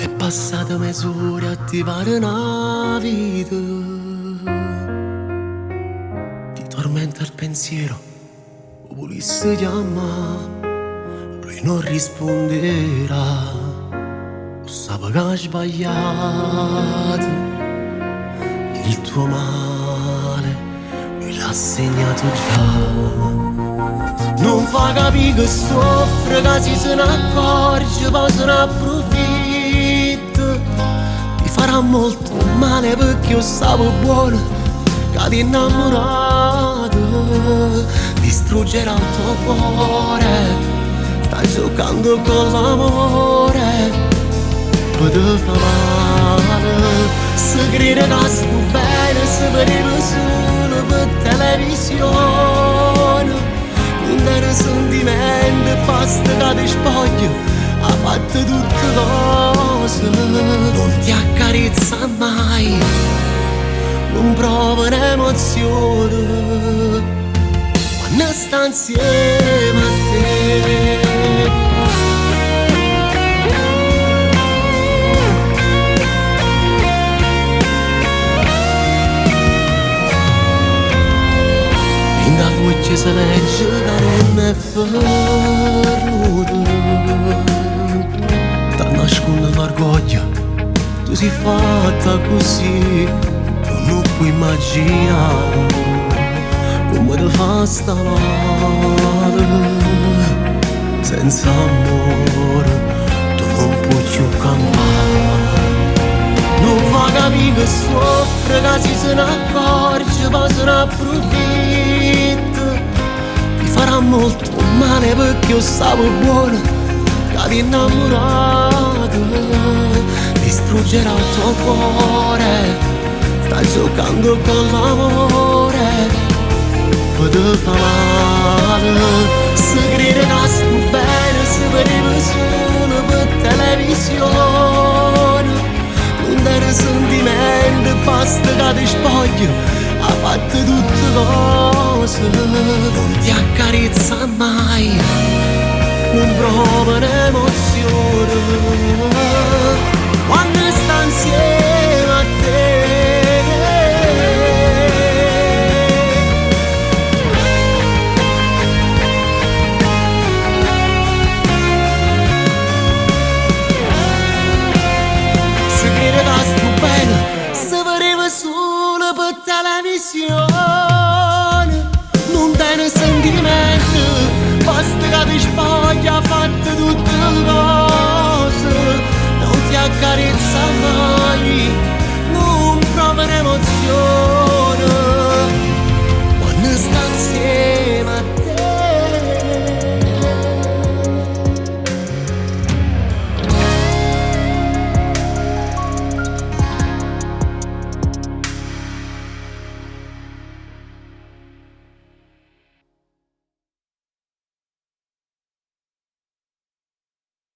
È passata mezz'ora a attivare una vita. Ti tormenta il pensiero, o volessi chiamare, lui non risponderà. O sape che ha sbagliato, il tuo male lui l'ha segnato già. Non fa capire che soffre, che se ne accorge, poi se ne approfitta. Ti farà molto male perché io stavo buono, che ti innamorato. Distruggerà il tuo cuore, stai giocando con l'amore. Poi ti fa male, se crede che sto bene, se vedeva solo per televisione. Non era sentimento, basta che ti spoglio, ha fatto tutte cose. Non ti accarezza mai, non prova un'emozione quando sta insieme a te. Da voce se legge da non è fernuto. Da nasconde l'orgoglio, tu sei fatta così. Tu non puoi immaginare come ti fa sta male. Senza amore tu non puoi più campare. Non fa capire che soffre, che se ne accorge, poi se ne approfitta. Ti farà molto male perché io stavo buono, che ti innamorato. Distruggerà il tuo cuore, stai giocando con l'amore. Poi ti fa male, se crede che sto bene, se vedeva solo per televisione. Non era sentimento, basta che ti spoglio, ha fatto tutte cose. Non ti accarezza mai, non prova un'emozione quando sta insieme a te. Se crede che sto bene, se vedeva solo per televisione.